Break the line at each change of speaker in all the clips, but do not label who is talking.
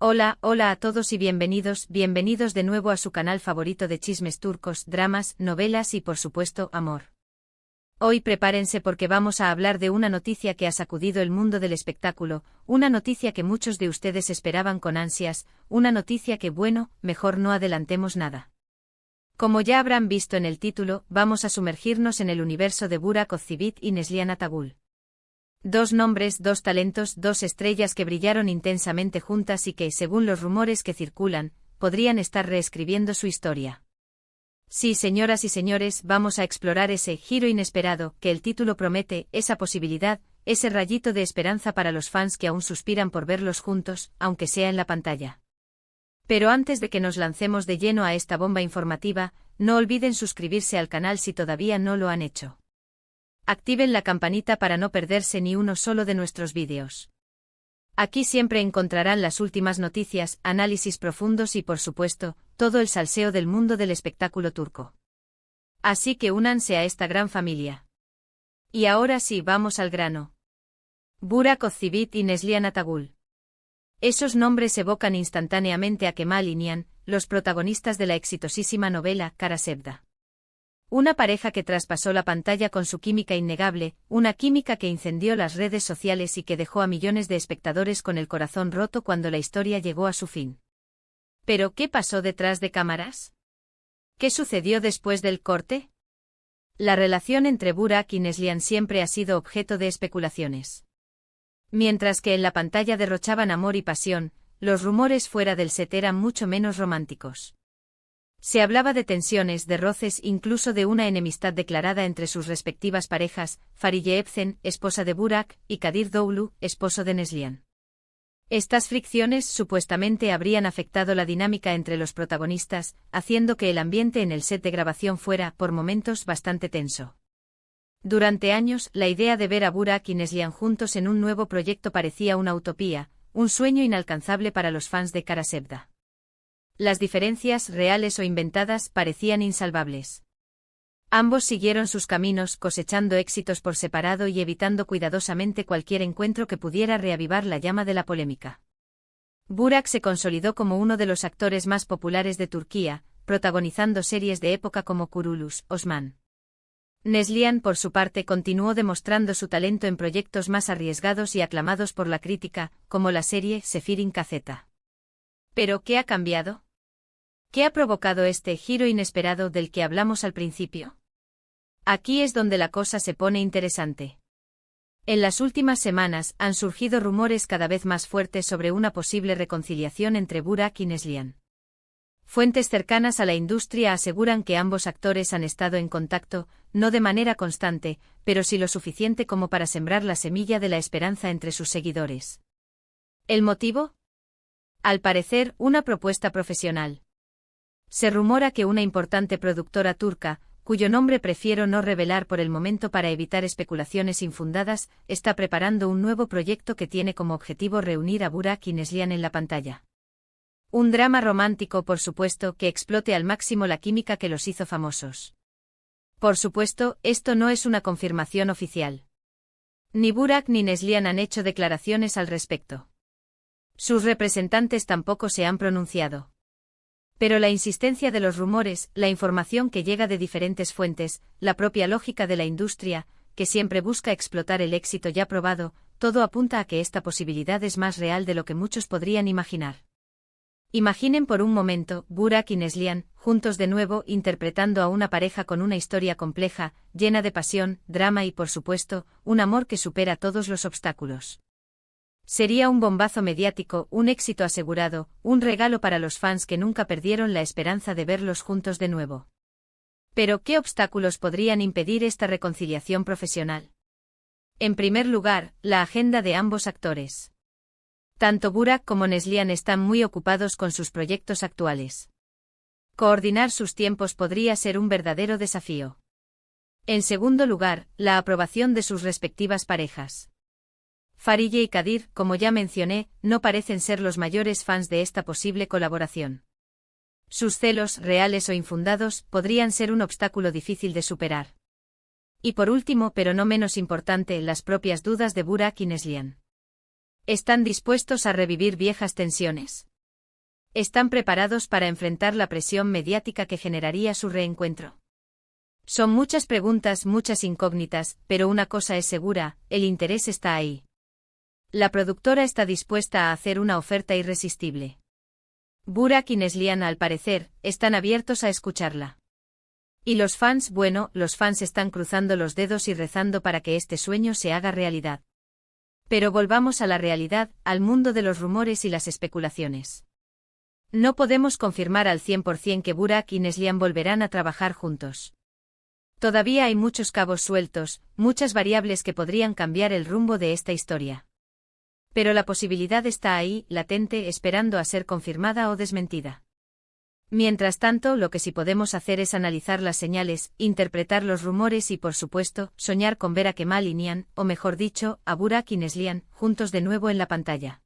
Hola, hola a todos y bienvenidos de nuevo a su canal favorito de chismes turcos, dramas, novelas y por supuesto, amor. Hoy prepárense porque vamos a hablar de una noticia que ha sacudido el mundo del espectáculo, una noticia que muchos de ustedes esperaban con ansias, una noticia que bueno, mejor no adelantemos nada. Como ya habrán visto en el título, vamos a sumergirnos en el universo de Burak Özçivit y Neslihan Atagül. Dos nombres, dos talentos, dos estrellas que brillaron intensamente juntas y que, según los rumores que circulan, podrían estar reescribiendo su historia. Sí, señoras y señores, vamos a explorar ese giro inesperado que el título promete, esa posibilidad, ese rayito de esperanza para los fans que aún suspiran por verlos juntos, aunque sea en la pantalla. Pero antes de que nos lancemos de lleno a esta bomba informativa, no olviden suscribirse al canal si todavía no lo han hecho. Activen la campanita para no perderse ni uno solo de nuestros vídeos. Aquí siempre encontrarán las últimas noticias, análisis profundos y por supuesto, todo el salseo del mundo del espectáculo turco. Así que únanse a esta gran familia. Y ahora sí, vamos al grano. Burak Özçivit y Neslihan Atagül. Esos nombres evocan instantáneamente a Kemal y Nihan, los protagonistas de la exitosísima novela Kara Sevda. Una pareja que traspasó la pantalla con su química innegable, una química que incendió las redes sociales y que dejó a millones de espectadores con el corazón roto cuando la historia llegó a su fin. ¿Pero qué pasó detrás de cámaras? ¿Qué sucedió después del corte? La relación entre Burak y Neslihan siempre ha sido objeto de especulaciones. Mientras que en la pantalla derrochaban amor y pasión, los rumores fuera del set eran mucho menos románticos. Se hablaba de tensiones, de roces, incluso de una enemistad declarada entre sus respectivas parejas, Fariye Evcen, esposa de Burak, y Kadir Doğulu, esposo de Neslihan. Estas fricciones supuestamente habrían afectado la dinámica entre los protagonistas, haciendo que el ambiente en el set de grabación fuera, por momentos, bastante tenso. Durante años, la idea de ver a Burak y Neslihan juntos en un nuevo proyecto parecía una utopía, un sueño inalcanzable para los fans de Kara Sevda. Las diferencias, reales o inventadas, parecían insalvables. Ambos siguieron sus caminos, cosechando éxitos por separado y evitando cuidadosamente cualquier encuentro que pudiera reavivar la llama de la polémica. Burak se consolidó como uno de los actores más populares de Turquía, protagonizando series de época como Kuruluş, Osman. Neslihan, por su parte, continuó demostrando su talento en proyectos más arriesgados y aclamados por la crítica, como la serie Sefirin Kazeta. ¿Pero qué ha cambiado? ¿Qué ha provocado este giro inesperado del que hablamos al principio? Aquí es donde la cosa se pone interesante. En las últimas semanas han surgido rumores cada vez más fuertes sobre una posible reconciliación entre Burak y Neslihan. Fuentes cercanas a la industria aseguran que ambos actores han estado en contacto, no de manera constante, pero sí lo suficiente como para sembrar la semilla de la esperanza entre sus seguidores. ¿El motivo? Al parecer, una propuesta profesional. Se rumora que una importante productora turca, cuyo nombre prefiero no revelar por el momento para evitar especulaciones infundadas, está preparando un nuevo proyecto que tiene como objetivo reunir a Burak y Neslihan en la pantalla. Un drama romántico, por supuesto, que explote al máximo la química que los hizo famosos. Por supuesto, esto no es una confirmación oficial. Ni Burak ni Neslihan han hecho declaraciones al respecto. Sus representantes tampoco se han pronunciado. Pero la insistencia de los rumores, la información que llega de diferentes fuentes, la propia lógica de la industria, que siempre busca explotar el éxito ya probado, todo apunta a que esta posibilidad es más real de lo que muchos podrían imaginar. Imaginen por un momento, Burak y Neslihan, juntos de nuevo, interpretando a una pareja con una historia compleja, llena de pasión, drama y por supuesto, un amor que supera todos los obstáculos. Sería un bombazo mediático, un éxito asegurado, un regalo para los fans que nunca perdieron la esperanza de verlos juntos de nuevo. Pero ¿qué obstáculos podrían impedir esta reconciliación profesional? En primer lugar, la agenda de ambos actores. Tanto Burak como Neslihan están muy ocupados con sus proyectos actuales. Coordinar sus tiempos podría ser un verdadero desafío. En segundo lugar, la aprobación de sus respectivas parejas. Fariye y Kadir, como ya mencioné, no parecen ser los mayores fans de esta posible colaboración. Sus celos, reales o infundados, podrían ser un obstáculo difícil de superar. Y por último, pero no menos importante, las propias dudas de Burak y Neslihan. ¿Están dispuestos a revivir viejas tensiones? ¿Están preparados para enfrentar la presión mediática que generaría su reencuentro? Son muchas preguntas, muchas incógnitas, pero una cosa es segura, el interés está ahí. La productora está dispuesta a hacer una oferta irresistible. Burak y Neslihan, al parecer, están abiertos a escucharla. Y los fans, bueno, los fans están cruzando los dedos y rezando para que este sueño se haga realidad. Pero volvamos a la realidad, al mundo de los rumores y las especulaciones. No podemos confirmar al 100% que Burak y Neslihan volverán a trabajar juntos. Todavía hay muchos cabos sueltos, muchas variables que podrían cambiar el rumbo de esta historia. Pero la posibilidad está ahí, latente, esperando a ser confirmada o desmentida. Mientras tanto, lo que sí podemos hacer es analizar las señales, interpretar los rumores y, por supuesto, soñar con ver a Kemal y Nihan, o mejor dicho, a Burak y Neslihan, juntos de nuevo en la pantalla.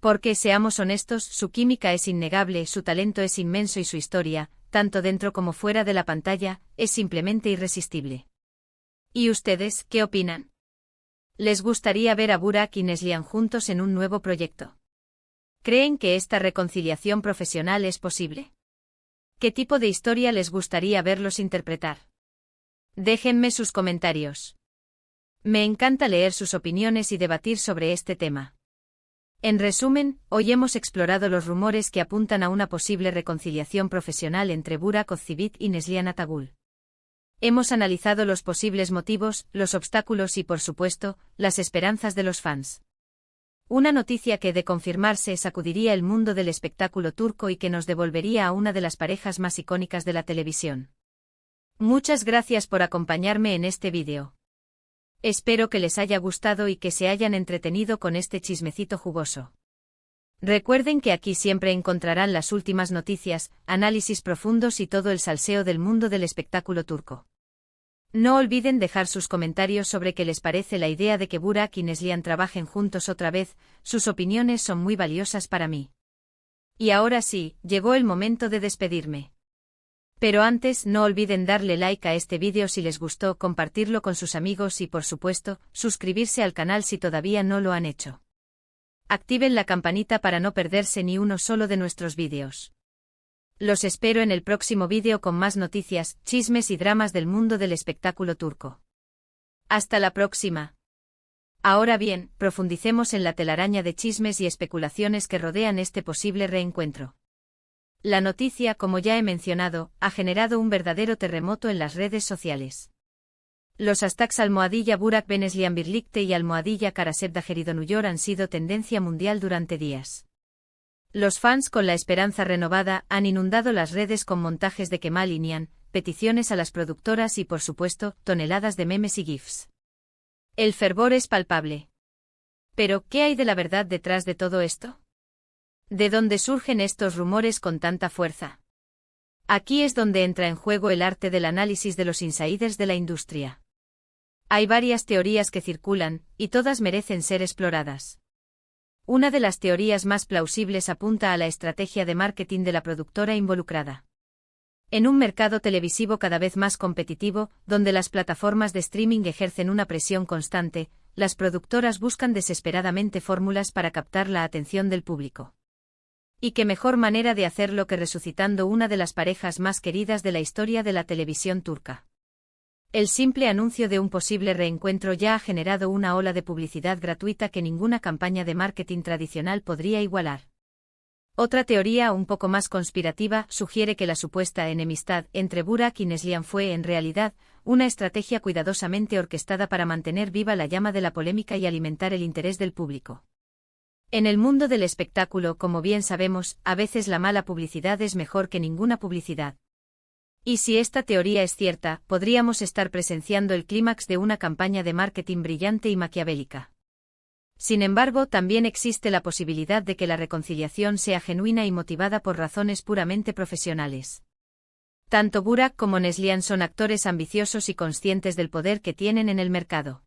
Porque, seamos honestos, su química es innegable, su talento es inmenso y su historia, tanto dentro como fuera de la pantalla, es simplemente irresistible. ¿Y ustedes, qué opinan? ¿Les gustaría ver a Burak y Neslihan juntos en un nuevo proyecto? ¿Creen que esta reconciliación profesional es posible? ¿Qué tipo de historia les gustaría verlos interpretar? Déjenme sus comentarios. Me encanta leer sus opiniones y debatir sobre este tema. En resumen, hoy hemos explorado los rumores que apuntan a una posible reconciliación profesional entre Burak Ozceğit y Neslihan Atagül. Hemos analizado los posibles motivos, los obstáculos y, por supuesto, las esperanzas de los fans. Una noticia que, de confirmarse, sacudiría el mundo del espectáculo turco y que nos devolvería a una de las parejas más icónicas de la televisión. Muchas gracias por acompañarme en este vídeo. Espero que les haya gustado y que se hayan entretenido con este chismecito jugoso. Recuerden que aquí siempre encontrarán las últimas noticias, análisis profundos y todo el salseo del mundo del espectáculo turco. No olviden dejar sus comentarios sobre qué les parece la idea de que Burak y Neslihan trabajen juntos otra vez, sus opiniones son muy valiosas para mí. Y ahora sí, llegó el momento de despedirme. Pero antes, no olviden darle like a este vídeo si les gustó, compartirlo con sus amigos y, por supuesto, suscribirse al canal si todavía no lo han hecho. Activen la campanita para no perderse ni uno solo de nuestros vídeos. Los espero en el próximo vídeo con más noticias, chismes y dramas del mundo del espectáculo turco. Hasta la próxima. Ahora bien, profundicemos en la telaraña de chismes y especulaciones que rodean este posible reencuentro. La noticia, como ya he mencionado, ha generado un verdadero terremoto en las redes sociales. Los hashtags almohadilla Burak ve Neslihan birlikte y almohadilla Karasep Dageridonuyor han sido tendencia mundial durante días. Los fans, con la esperanza renovada, han inundado las redes con montajes de Kemal y Nihan, peticiones a las productoras y, por supuesto, toneladas de memes y gifs. El fervor es palpable. Pero, ¿qué hay de la verdad detrás de todo esto? ¿De dónde surgen estos rumores con tanta fuerza? Aquí es donde entra en juego el arte del análisis de los insiders de la industria. Hay varias teorías que circulan, y todas merecen ser exploradas. Una de las teorías más plausibles apunta a la estrategia de marketing de la productora involucrada. En un mercado televisivo cada vez más competitivo, donde las plataformas de streaming ejercen una presión constante, las productoras buscan desesperadamente fórmulas para captar la atención del público. Y qué mejor manera de hacerlo que resucitando una de las parejas más queridas de la historia de la televisión turca. El simple anuncio de un posible reencuentro ya ha generado una ola de publicidad gratuita que ninguna campaña de marketing tradicional podría igualar. Otra teoría, un poco más conspirativa, sugiere que la supuesta enemistad entre Burak y Neslihan fue, en realidad, una estrategia cuidadosamente orquestada para mantener viva la llama de la polémica y alimentar el interés del público. En el mundo del espectáculo, como bien sabemos, a veces la mala publicidad es mejor que ninguna publicidad. Y si esta teoría es cierta, podríamos estar presenciando el clímax de una campaña de marketing brillante y maquiavélica. Sin embargo, también existe la posibilidad de que la reconciliación sea genuina y motivada por razones puramente profesionales. Tanto Burak como Neslihan son actores ambiciosos y conscientes del poder que tienen en el mercado.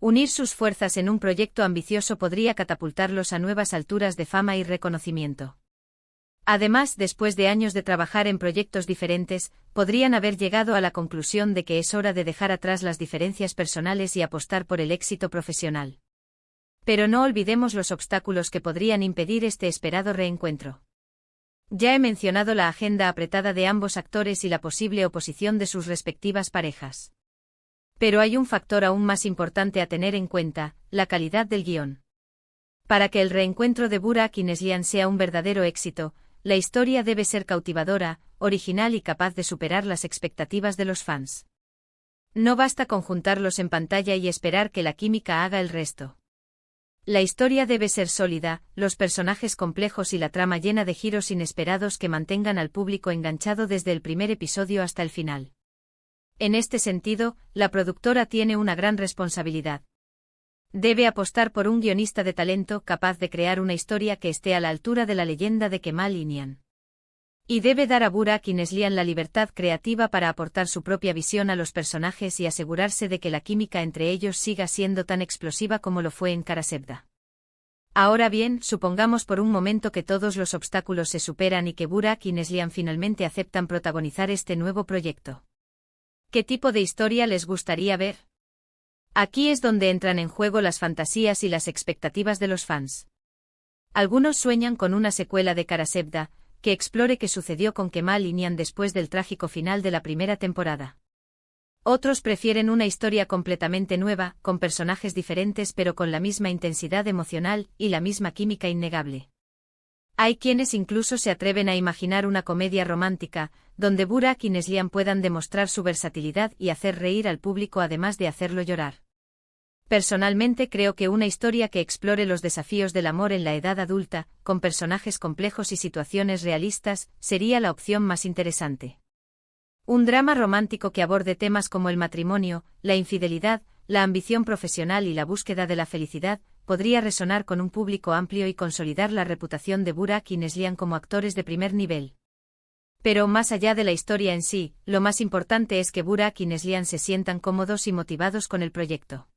Unir sus fuerzas en un proyecto ambicioso podría catapultarlos a nuevas alturas de fama y reconocimiento. Además, después de años de trabajar en proyectos diferentes, podrían haber llegado a la conclusión de que es hora de dejar atrás las diferencias personales y apostar por el éxito profesional. Pero no olvidemos los obstáculos que podrían impedir este esperado reencuentro. Ya he mencionado la agenda apretada de ambos actores y la posible oposición de sus respectivas parejas. Pero hay un factor aún más importante a tener en cuenta, la calidad del guión. Para que el reencuentro de Burak y Neslihan sea un verdadero éxito, la historia debe ser cautivadora, original y capaz de superar las expectativas de los fans. No basta con juntarlos en pantalla y esperar que la química haga el resto. La historia debe ser sólida, los personajes complejos y la trama llena de giros inesperados que mantengan al público enganchado desde el primer episodio hasta el final. En este sentido, la productora tiene una gran responsabilidad. Debe apostar por un guionista de talento capaz de crear una historia que esté a la altura de la leyenda de Kemal Inian. Y debe dar a Burak y Neslihan la libertad creativa para aportar su propia visión a los personajes y asegurarse de que la química entre ellos siga siendo tan explosiva como lo fue en Karasevda. Ahora bien, supongamos por un momento que todos los obstáculos se superan y que Burak y Neslihan finalmente aceptan protagonizar este nuevo proyecto. ¿Qué tipo de historia les gustaría ver? Aquí es donde entran en juego las fantasías y las expectativas de los fans. Algunos sueñan con una secuela de Karasevda, que explore qué sucedió con Kemal Inian después del trágico final de la primera temporada. Otros prefieren una historia completamente nueva, con personajes diferentes pero con la misma intensidad emocional y la misma química innegable. Hay quienes incluso se atreven a imaginar una comedia romántica, donde Burak y Neslihan puedan demostrar su versatilidad y hacer reír al público además de hacerlo llorar. Personalmente creo que una historia que explore los desafíos del amor en la edad adulta, con personajes complejos y situaciones realistas, sería la opción más interesante. Un drama romántico que aborde temas como el matrimonio, la infidelidad, la ambición profesional y la búsqueda de la felicidad, podría resonar con un público amplio y consolidar la reputación de Burak y Neslihan como actores de primer nivel. Pero más allá de la historia en sí, lo más importante es que Burak y Neslihan se sientan cómodos y motivados con el proyecto.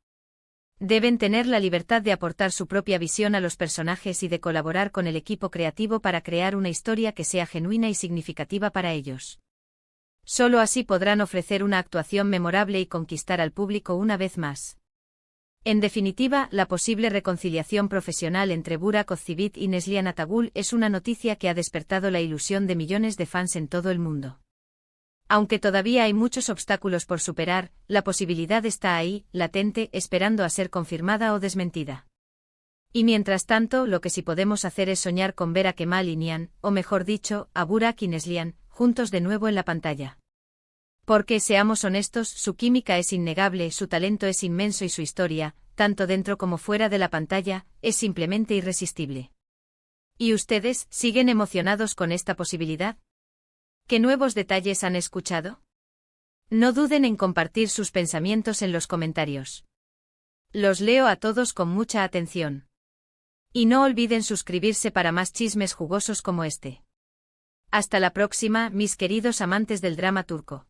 Deben tener la libertad de aportar su propia visión a los personajes y de colaborar con el equipo creativo para crear una historia que sea genuina y significativa para ellos. Solo así podrán ofrecer una actuación memorable y conquistar al público una vez más. En definitiva, la posible reconciliación profesional entre Burak Özçivit y Neslihan Atagül es una noticia que ha despertado la ilusión de millones de fans en todo el mundo. Aunque todavía hay muchos obstáculos por superar, la posibilidad está ahí, latente, esperando a ser confirmada o desmentida. Y mientras tanto, lo que sí podemos hacer es soñar con ver a Kemal Inian, o mejor dicho, a Burak y Neslihan, juntos de nuevo en la pantalla. Porque, seamos honestos, su química es innegable, su talento es inmenso y su historia, tanto dentro como fuera de la pantalla, es simplemente irresistible. ¿Y ustedes, siguen emocionados con esta posibilidad? ¿Qué nuevos detalles han escuchado? No duden en compartir sus pensamientos en los comentarios. Los leo a todos con mucha atención. Y no olviden suscribirse para más chismes jugosos como este. Hasta la próxima, mis queridos amantes del drama turco.